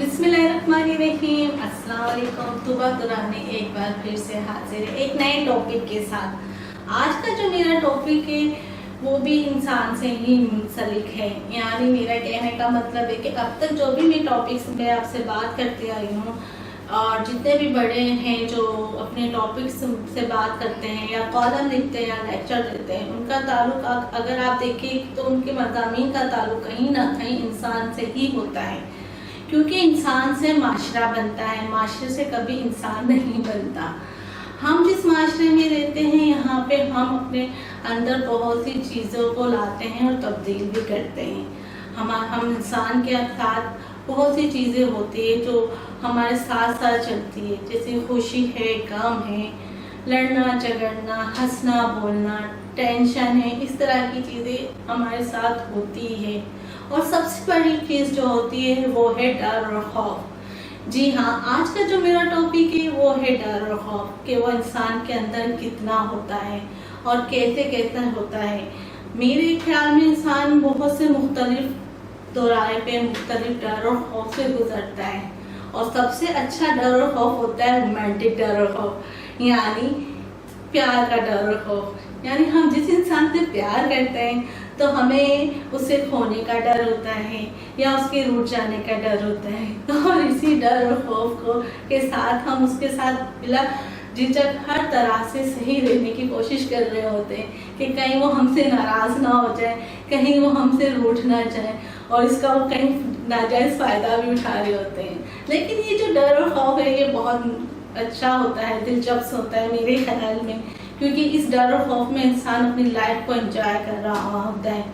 बिस्मिल्लाहिर्रहमानिर्रहीम। अस्सलाम वालेकुम। तुबा दुरानी एक बार फिर से हाजिर है एक नए टॉपिक के साथ। आज का जो मेरा टॉपिक है वो भी इंसान से ही मुंसलिक है। यानी मेरा कहने का मतलब है कि अब तक जो भी मैं टॉपिक्स पे आपसे बात करती आई हूँ और जितने भी बड़े हैं जो अपने टॉपिक्स से बात करते हैं या कॉलम लिखते हैं या लेक्चर देते हैं, उनका ताल्लुक अगर आप देखें तो उनके मज़ामीन का ताल्लुक कहीं ना कहीं इंसान से ही होता है, क्योंकि इंसान से माशरा बनता है, माशरे से कभी इंसान नहीं बनता। हम जिस माशरे में रहते हैं यहाँ पे हम अपने अंदर बहुत सी चीज़ों को लाते हैं और तब्दील भी करते हैं। हम इंसान के साथ बहुत सी चीज़ें होती है जो हमारे साथ साथ चलती है, जैसे खुशी है, गम है, लड़ना झगड़ना, हंसना बोलना, टेंशन है, इस तरह की चीज़ें हमारे साथ होती है। और सबसे बड़ी चीज़ जो होती है वो है डर और खौफ। जी हाँ, आज का जो मेरा टॉपिक है वो है डर और खौफ, कि वो इंसान के अंदर कितना होता है और कैसे कैसे होता है। मेरे ख्याल में इंसान बहुत से मुख्तलिफ दौराए पे मुख्तलिफ डर और खौफ से गुजरता है, और सबसे अच्छा डर और खौफ होता है रोमांटिक डर और खौफ, यानी प्यार का डर और खौफ। यानी हम जिस इंसान से प्यार करते हैं तो हमें उसे खोने का डर होता है या उसके रूठ जाने का डर होता है, और इसी डर और खौफ को के साथ हम उसके साथ बिला झिझक हर तरह से सही रहने की कोशिश कर रहे होते हैं कि कहीं वो हमसे नाराज़ ना हो जाए, कहीं वो हमसे रूठ ना जाए, और इसका वो कहीं नाजायज़ फ़ायदा भी उठा रहे होते हैं। लेकिन ये जो डर और खौफ है ये बहुत अच्छा होता है, दिलचस्प होता है मेरे ख्याल में, क्योंकि इस डर और खौफ में इंसान अपनी लाइफ को एंजॉय कर रहा होता है।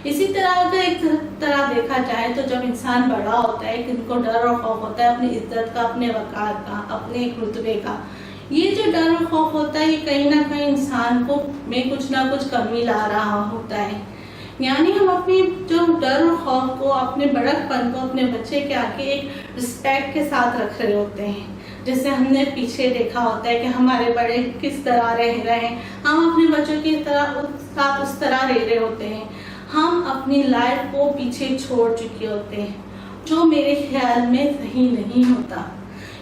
इसी तरह अगर एक तरह देखा जाए तो जब इंसान बड़ा होता है कि उनको डर और खौफ होता है अपनी इज्जत का, अपने वक़ार का, अपने एक रुतबे का। ये जो डर और खौफ होता है ये कहीं ना कहीं इंसान को में कुछ ना कुछ कमी ला रहा होता है। यानी हम अपनी जो डर और खौफ को, अपने बड़कपन को अपने बच्चे के आगे एक रिस्पेक्ट के साथ रख रहे होते हैं। जैसे हमने पीछे देखा होता है कि हमारे बड़े किस तरह रह रहे हैं, हम अपने बच्चों की साथ उस तरह रह रहे होते हैं। हम अपनी लाइफ को पीछे छोड़ चुके होते हैं, जो मेरे ख्याल में सही नहीं होता,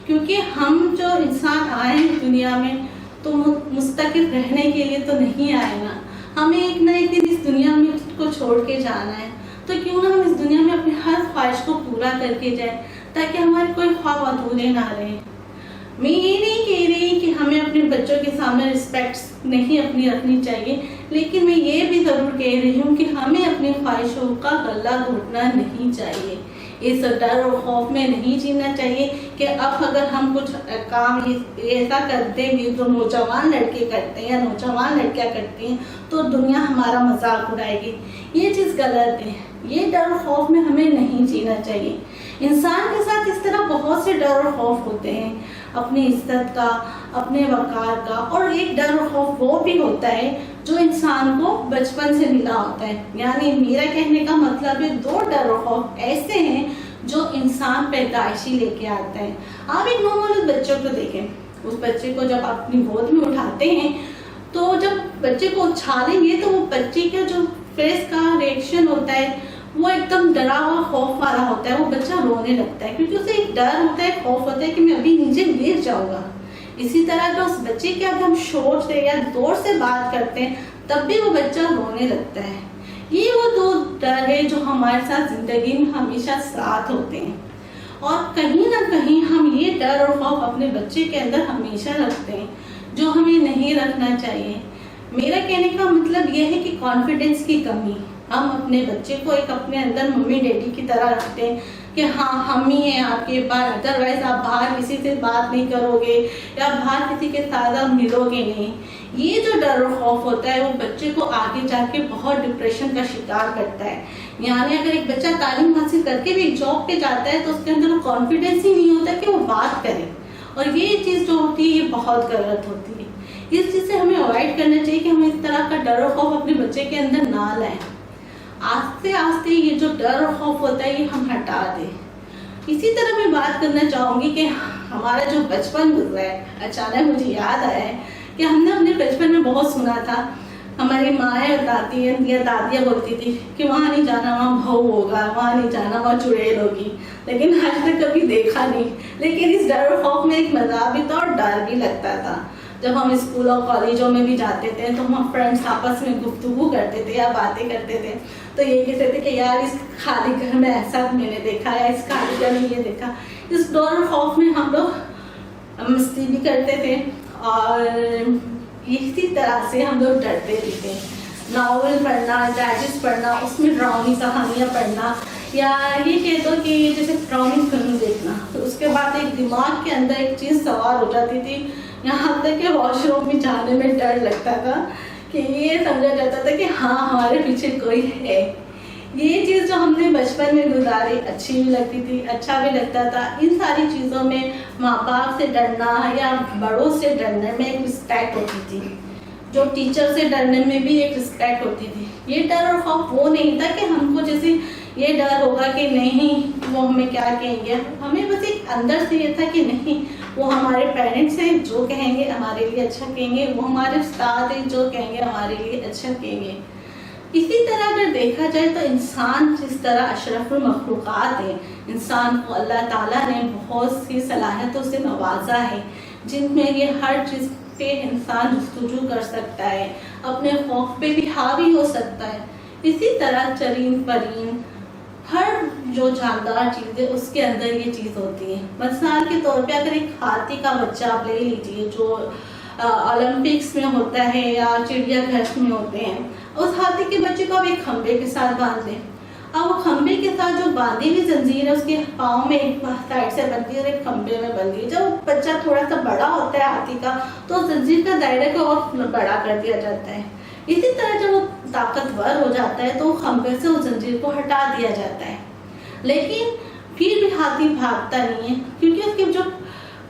क्योंकि हम जो इंसान आए हैं दुनिया में तो मुस्तकिल रहने के लिए तो नहीं आए ना, हमें एक ना एक दिन इस दुनिया में को छोड़ के जाना है। तो क्यों ना हम इस दुनिया में अपनी हर ख्वाहिश को पूरा करके जाए, ताकि हमारे कोई ख्वाब अधूरे ना रहे। मैं ये नहीं कह रही कि हमें अपने बच्चों के सामने रिस्पेक्ट नहीं अपनी रखनी चाहिए, लेकिन मैं ये भी ज़रूर कह रही हूँ कि हमें अपनी ख्वाहिशों का गला घोटना नहीं चाहिए। इस डर और खौफ में नहीं जीना चाहिए कि अब अगर हम कुछ काम ऐसा करते हैं जो नौजवान लड़के करते हैं या नौजवान लड़कियाँ करती हैं तो दुनिया हमारा मजाक उड़ाएगी। ये चीज़ गलत है। ये डर और खौफ में हमें नहीं जीना चाहिए। इंसान के साथ इस तरह बहुत से डर और खौफ होते हैं, अपनी इज्जत का, अपने वक़ार का, और एक डर और खौफ वो भी होता है जो इंसान को बचपन से मिला होता है। यानी मेरा कहने का मतलब है दो डर और खौफ ऐसे हैं जो इंसान पैदाइशी लेके आता है। आप एक नॉर्मल बच्चों को देखें, उस बच्चे को जब आप अपनी गोद में उठाते हैं तो जब बच्चे को उछालेंगे तो वो बच्चे का जो फेस का रिएक्शन होता है वो एकदम डरा हुआ खौफ वाला होता है। वो बच्चा रोने लगता है क्योंकि उसे एक डर होता है, खौफ होता है कि मैं अभी नीचे गिर जाऊंगा। इसी तरह अगर उस बच्चे के आगे हम शोर से या जोर से बात करते हैं तब भी वो बच्चा रोने लगता है। ये वो दो डर है जो हमारे साथ जिंदगी में हमेशा साथ होते हैं, और कहीं ना कहीं हम ये डर और खौफ अपने बच्चे के अंदर हमेशा रखते हैं, जो हमें नहीं रखना चाहिए। मेरा कहने का मतलब यह है कि कॉन्फिडेंस की कमी, हम अपने बच्चे को एक अपने अंदर मम्मी डैडी की तरह रखते हैं कि हाँ हम ही हैं आपके पास, अदरवाइज आप बाहर किसी से बात नहीं करोगे या बाहर किसी के साथ आप मिलोगे नहीं। ये जो डर और खौफ होता है वो बच्चे को आगे जाके बहुत डिप्रेशन का शिकार करता है। यानी अगर एक बच्चा तालीम हासिल करके भी एक जॉब पे जाता है तो उसके अंदर वो कॉन्फिडेंस ही नहीं होता कि वो बात करे, और ये चीज़ जो होती है ये बहुत गलत होती है। इस चीज़ से हमें अवॉइड करना चाहिए कि हम इस तरह का डर और खौफ अपने बच्चे के अंदर ना लाएं। आस्ते आस्ते ये जो डर और खौफ होता है ये हम हटा दें। इसी तरह मैं बात करना चाहूँगी कि हमारा जो बचपन गुजरा है, अचानक मुझे याद आया है कि हमने अपने बचपन में बहुत सुना था हमारी माएँ बताती हैं या दादियाँ बोलती थी कि वहाँ नहीं जाना, वहाँ भाऊ होगा, वहाँ नहीं जाना, वहाँ चुड़ैल होगी, लेकिन आज तक कभी देखा नहीं। लेकिन इस डर और खौफ में एक मज़ा भी था और डर भी लगता था। जब हम स्कूल और कॉलेजों में भी जाते थे तो हम फ्रेंड्स आपस में गुफ्तगू करते थे या बातें करते थे, तो ये कहते थे कि यार इस खाली घर में ऐसा मैंने देखा, या इस खाली घर में ये देखा। इस डर और खौफ में हम लोग मस्ती भी करते थे और इसी तरह से हम लोग डरते भी थे। नावल पढ़ना, डाइजेस्ट पढ़ना, उसमें ड्राउनी कहानियाँ पढ़ना, या ये कह दो कि जैसे ड्राउनी फिल्म देखना, तो उसके बाद एक दिमाग के अंदर एक चीज़ सवार हो जाती थी, यहाँ तक कि वॉशरूम में जाने में डर लगता था कि ये समझा जाता था कि हाँ हमारे पीछे कोई है। ये चीज़ जो हमने बचपन में गुजारी अच्छी भी लगती थी, अच्छा भी लगता था। इन सारी चीज़ों में माँ बाप से डरना या बड़ों से डरने में एक रिस्पेक्ट होती थी, जो टीचर से डरने में भी एक रिस्पेक्ट होती थी। ये डर और खौफ वो नहीं था कि हमको जैसे ये डर होगा कि नहीं वो हमें क्या कहेंगे, हमें बस एक अंदर से ये था कि नहीं वो हमारे पेरेंट्स हैं जो कहेंगे हमारे लिए अच्छा कहेंगे, वो हमारे उस्ताद हैं जो कहेंगे हमारे लिए अच्छा कहेंगे। इसी तरह अगर देखा जाए तो इंसान जिस तरह अशरफुल मखलूक़ात है, इंसान को अल्लाह ताला ने बहुत सी सलाहियतों से नवाजा है, जिनमें ये हर चीज़ पे इंसान जस्तजू कर सकता है, अपने खौफ पे भी हावी हो सकता है। इसी तरह चरीन परीन हर जो जानदार चीज़ है उसके अंदर ये चीज़ होती है। मिसाल के तौर पे अगर एक हाथी का बच्चा आप ले लीजिए जो ओलंपिक्स में होता है या चिड़ियाघर में होते हैं, उस हाथी के बच्चे को आप एक खंबे के साथ बांध दें, अब वो खंबे के साथ जो बांधी हुई जंजीर है उसके पाँव में एक साइड से बंधी है और एक खंबे में बंधी है। जब बच्चा थोड़ा सा बड़ा होता है हाथी का तो जंजीर का दायरा को और बड़ा कर दिया जाता है। इसी तरह जब वो ताकतवर हो जाता है तो खंबे से उस जंजीर को हटा दिया जाता है, लेकिन फिर भी हाथी भागता नहीं है, क्योंकि उसकी जो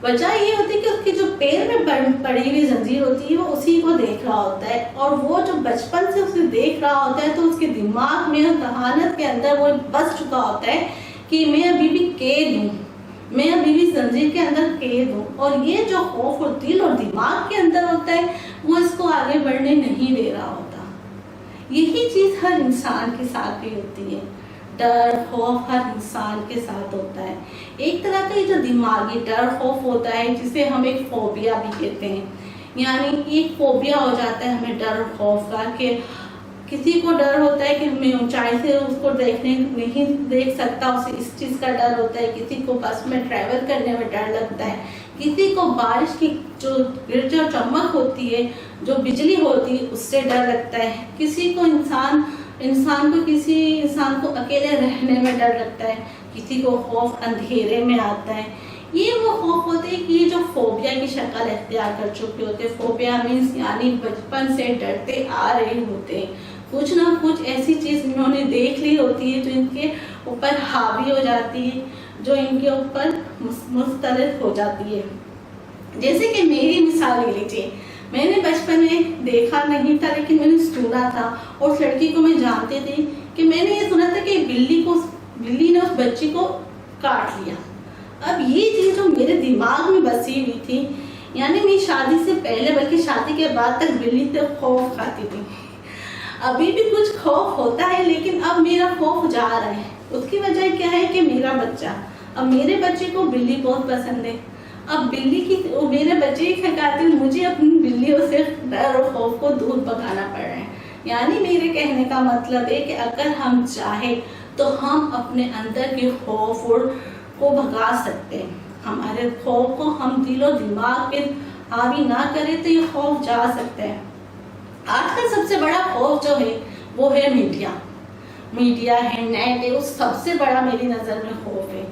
वजह ये होती है कि उसके जो पैर में पड़ी हुई जंजीर होती है वो उसी को देख रहा होता है, और वो जो बचपन से उसे देख रहा होता है तो उसके दिमाग में और जहानत के अंदर वो बस चुका होता है कि मैं अभी भी कैद हूँ, मैं अभी भी जंजीर के अंदर कैद हूँ। और ये जो खौफ और दिल और दिमाग के अंदर होता है वो इसको आगे बढ़ने नहीं दे रहा होता। यही चीज़ हर इंसान के साथ भी होती है, डर खौफ हर इंसान के साथ होता है। एक तरह का ये जो दिमागी डर खौफ होता है जिसे हम एक फोबिया भी कहते हैं, यानी एक फोबिया हो जाता है हमें डर और खौफ का, कि किसी को डर होता है कि हमें ऊंचाई से उसको नहीं देख सकता, उसे इस चीज़ का डर होता है। किसी को बस में ट्रैवल करने में डर लगता है, किसी को बारिश की जो गिरज और चमक होती है, जो बिजली होती है उससे डर लगता है, किसी को किसी इंसान को अकेले रहने में डर लगता है, किसी को खौफ अंधेरे में आता है। ये वो खौफ होते हैं कि ये जो फोबिया की शक्ल इख्तियार कर चुके होते हैं। फोबिया मीन्स यानी बचपन से डरते आ रहे होते हैं, कुछ ना कुछ ऐसी चीज़ इन्होंने देख ली होती है जो इनके ऊपर हावी हो जाती है, जो इनके ऊपर मुस्तरद हो जाती है। जैसे कि मेरी मिसाल ले लीजिए, मैंने बचपन में देखा नहीं था लेकिन मैंने सुना था, और उस लड़की को मैं जानती थी कि मैंने ये सुना था कि बिल्ली ने उस बच्ची को काट लिया। अब ये चीज़ जो मेरे दिमाग में बसी हुई थी, यानी मैं शादी से पहले बल्कि शादी के बाद तक बिल्ली से खौफ खाती थी। अभी भी कुछ खौफ होता है लेकिन अब मेरा खौफ जा रहा है। उसकी वजह क्या है कि मेरा बच्चा, अब मेरे बच्चे को बिल्ली बहुत पसंद है। अब मेरे बच्चे की खातिर मुझे अपनी बिल्लियों से डर और खौफ को दूर भगाना पड़ रहा है। यानी मेरे कहने का मतलब है कि अगर हम चाहें तो हम अपने अंदर के खौफ को भगा सकते हैं। हमारे खौफ को हम दिल और दिमाग पे हावी ना करें तो ये खौफ जा सकते हैं। आजकल सबसे बड़ा खौफ जो है वो है मीडिया है, नेट है, वो सबसे बड़ा मेरी नज़र में खौफ है,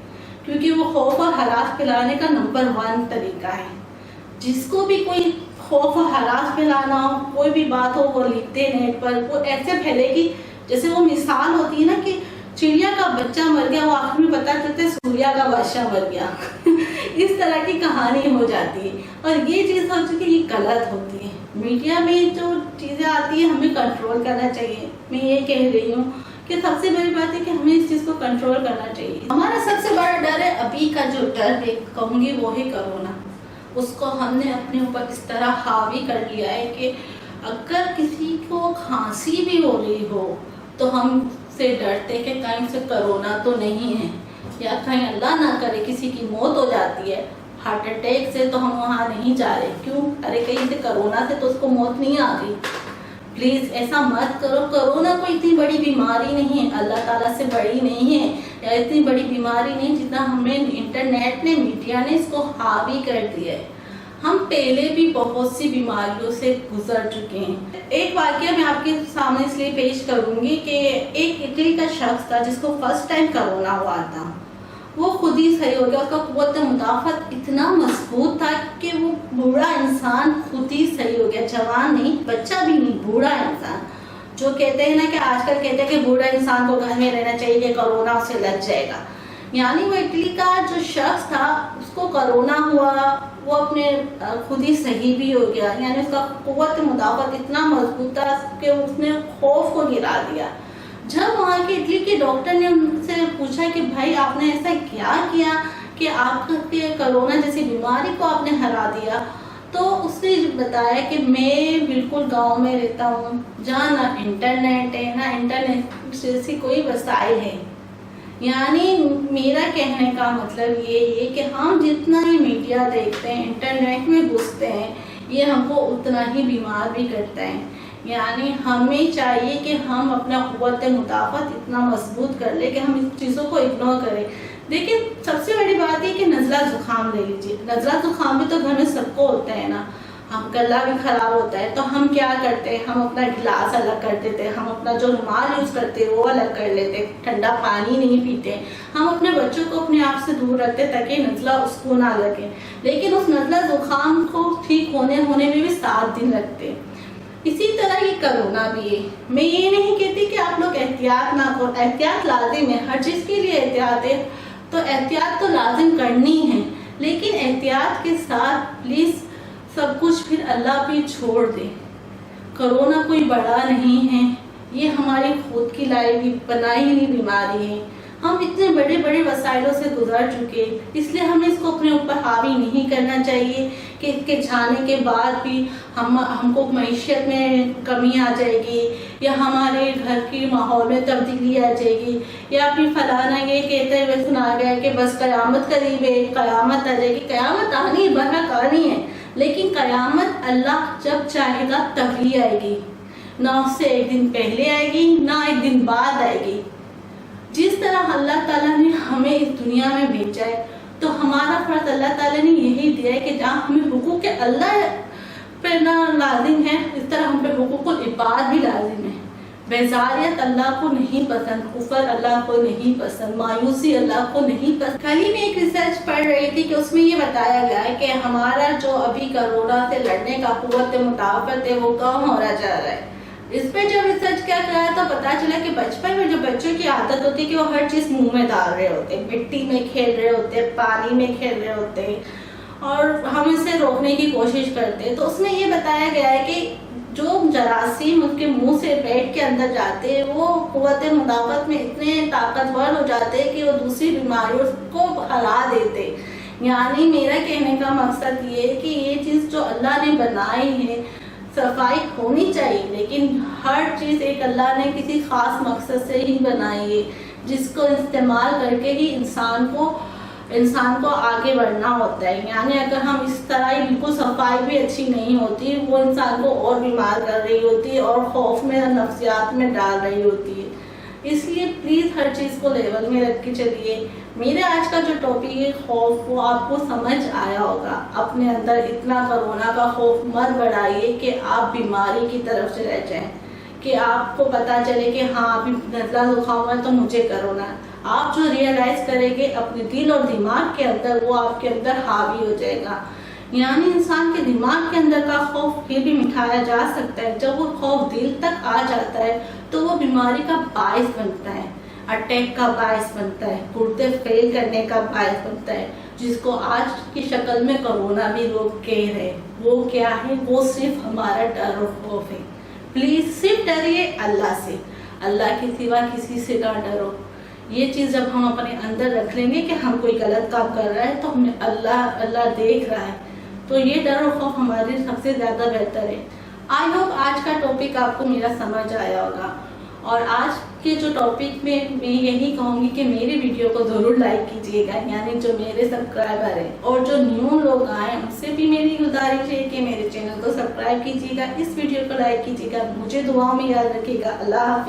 क्योंकि वो खौफ और हरास फैलाने का नंबर 1 तरीका है। जिसको भी कोई खौफ और हरास फैलाना हो, कोई भी बात हो, वो लिखते नेट पर, वो ऐसे फैलेगी जैसे वो मिसाल होती है ना कि चिड़िया का बच्चा मर गया, वो आखिर में पता चलता है सूर्या का बादशाह मर गया। इस तरह की कहानी हो जाती है, और ये चीज़ हो चुकी ये गलत होती है। मीडिया में जो चीज़ें आती है हमें कंट्रोल करना चाहिए। मैं ये कह रही हूँ कि सबसे बड़ी बात है कि हमें इस चीज़ को कंट्रोल करना चाहिए। हमारा सबसे बड़ा डर है, अभी का जो डर है कहूँगी वो है कोरोना। उसको हमने अपने ऊपर इस तरह हावी कर लिया है कि अगर किसी को खांसी भी हो रही हो तो हम से डरते कि कहीं से कोरोना तो नहीं है, या कहीं अल्लाह ना करे किसी की मौत हो जाती है हार्ट अटैक से, तो हम वहाँ नहीं जा रहे। क्यों? अरे कहीं से कोरोना से तो उसको मौत नहीं आ गई। प्लीज़ ऐसा मत करो। कोरोना कोई इतनी बड़ी बीमारी नहीं है, अल्लाह ताला से बड़ी नहीं है, या इतनी बड़ी बीमारी नहीं जितना हमें इंटरनेट ने, मीडिया ने इसको हावी कर दिया है। हम पहले भी बहुत सी बीमारियों से गुजर चुके हैं। एक वाकया मैं आपके सामने इसलिए पेश करूंगी कि एक इटली का शख्स था जिसको फर्स्ट टाइम कोरोना हुआ था। वो खुद ही सही हो गया, उसका कुव्वत मुदाफ़त इतना मजबूत था कि वो बूढ़ा इंसान खुद ही सही हो गया, जवान नहीं, बच्चा भी नहीं, बूढ़ा इंसान। जो कहते हैं ना कि आजकल कहते हैं कि बूढ़ा इंसान को घर में रहना चाहिए कि कोरोना उसे लग जाएगा, यानी वो इटली का जो शख्स था उसको कोरोना हुआ, वो अपने खुद ही सही भी हो गया, यानी उसका कुव्वत मुदाफ़त इतना मजबूत था कि उसने खौफ को गिरा दिया। जब वहाँ के इटली के डॉक्टर ने उनसे पूछा कि भाई आपने ऐसा क्या किया कि आपके कोरोना जैसी बीमारी को आपने हरा दिया, तो उसने बताया कि मैं बिल्कुल गांव में रहता हूँ जहाँ ना इंटरनेट है, ना इंटरनेट जैसी कोई वसाइल है। यानी मेरा कहने का मतलब ये है कि हम जितना ही मीडिया देखते हैं, इंटरनेट में घुसते हैं, ये हमको उतना ही बीमार भी करता है। यानी हमें चाहिए कि हम अपना कुव्वत मुदाफ़त इतना मजबूत कर ले कि हम इस चीज़ों को इग्नोर करें। देखिए सबसे बड़ी बात है कि नज़ला ज़ुकाम ले लीजिए, नज़ला ज़ुकाम भी तो घर में सबको होता है ना, हम गला भी ख़राब होता है तो हम क्या करते हैं, हम अपना गिलास अलग कर देते हैं, हम अपना जो रुमाल यूज़ करते हैं वो अलग कर लेते हैं, ठंडा पानी नहीं पीते, हम अपने बच्चों को अपने आप से दूर रखते हैं ताकि नज़ला उसको ना लगे। लेकिन उस नज़ला ज़ुकाम को ठीक होने में भी 7 दिन लगते हैं। इसी तरह ये कोरोना भी है। मैं ये नहीं कहती कि आप लोग एहतियात ना करो, एहतियात लाजिम है, हर चीज़ के लिए एहतियात है, तो एहतियात तो लाजिम करनी है, लेकिन एहतियात के साथ प्लीज़ सब कुछ फिर अल्लाह पे छोड़ दे। कोरोना कोई बड़ा नहीं है, ये हमारी खुद की लाई बनाई हुई बीमारी है। हम इतने बड़े बड़े वसाइलों से गुजर चुके, इसलिए हमें इसको अपने ऊपर हावी नहीं करना चाहिए कि इसके जाने के बाद भी हमको मईशत में कमी आ जाएगी, या हमारे घर की माहौल में तब्दीली आ जाएगी, या फिर फलाना ये कहते हुए सुना गया कि बस क़यामत करीब है, क़यामत आ जाएगी। क़यामत आनी बहक आनी है, लेकिन क़यामत अल्लाह जब चाहेगा तभी आएगी, ना उससे एक दिन पहले आएगी ना एक दिन बाद आएगी। जिस तरह अल्लाह ताला ने हमें इस दुनिया में भेजा है, तो हमारा फ़र्ज अल्लाह ताला ने यही दिया है कि जहाँ हमें हुकूक अल्लाह पे ना लाजिम है, इस तरह हम पे हुकूकुल इबाद भी लाजिम है। बेजारियत अल्लाह को नहीं पसंद, कुफर अल्लाह को नहीं पसंद, मायूसी अल्लाह को नहीं पसंद। कल ही मैं एक रिसर्च पढ़ रही थी कि उसमें ये बताया गया है कि हमारा जो अभी कोरोना से लड़ने का कुव्वत मुदाफ़त है वो कम हो रहा जा रहा है। इस पर जब रिसर्च क्या कराया तो पता चला कि बचपन में जो बच्चों की आदत होती है कि वो हर चीज़ मुंह में डाल रहे होते हैं, मिट्टी में खेल रहे होते हैं, पानी में खेल रहे होते हैं, और हम इसे रोकने की कोशिश करते हैं। तो उसमें ये बताया गया है कि जो जरासीम उनके मुंह से पेट के अंदर जाते हैं वो कुव्वत मुदाफ़त में इतने ताकतवर हो जाते हैं कि वो दूसरी बीमारियों को हरा देते। यानी मेरा कहने का मकसद ये है कि ये चीज़ जो अल्लाह ने बनाई है, सफाई होनी चाहिए, लेकिन हर चीज़ एक अल्लाह ने किसी ख़ास मकसद से ही बनाई है, जिसको इस्तेमाल करके ही इंसान को आगे बढ़ना होता है। यानी अगर हम इस तरह ही बिल्कुल सफाई भी अच्छी नहीं होती, वो इंसान को और बीमार कर रही होती है और खौफ में, नफ्सियात में डाल रही होती है। इसलिए प्लीज़ हर चीज़ को लेवल में रख के चलिए। मेरे आज का जो टॉपिक है खौफ, वो आपको समझ आया होगा। अपने अंदर इतना कोरोना का खौफ मत बढ़ाइए कि आप बीमारी की तरफ से रह जाएं, कि आपको पता चले कि हाँ अभी नज़ला ज़ुकाम है तो मुझे कोरोना। आप जो रियलाइज़ करेंगे अपने दिल और दिमाग के अंदर, वो आपके अंदर हावी हो जाएगा। यानी इंसान के दिमाग के अंदर का खौफ फिर भी मिटाया जा सकता है। जब वो खौफ दिल तक आ जाता है तो वो बीमारी का बायस बनता है, अटैक का बायस बनता है, गुर्दे फेल करने का बायस बनता है, जिसको आज की शक्ल में कोरोना भी लोग कह रहे हैं। वो क्या है? वो सिर्फ हमारा डर और खौफ है। प्लीज़ सिर्फ डरिए अल्लाह से, अल्लाह के सिवा किसी से ना डरो। ये चीज़ जब हम अपने अंदर रख लेंगे कि हम कोई गलत काम कर रहा है तो हमें अल्लाह देख रहा है, तो ये डर और खौफ हमारे सबसे ज़्यादा बेहतर है। आई होप आज का टॉपिक आपको मेरा समझ आया होगा। और आज के जो टॉपिक में मैं यही कहूँगी कि मेरी वीडियो को ज़रूर लाइक कीजिएगा, यानी जो मेरे सब्सक्राइबर हैं और जो न्यू लोग आए उनसे भी मेरी गुजारिश है कि मेरे चैनल को सब्सक्राइब कीजिएगा, इस वीडियो को लाइक कीजिएगा, मुझे दुआओं में याद रखिएगा। अल्लाह हाफिज़।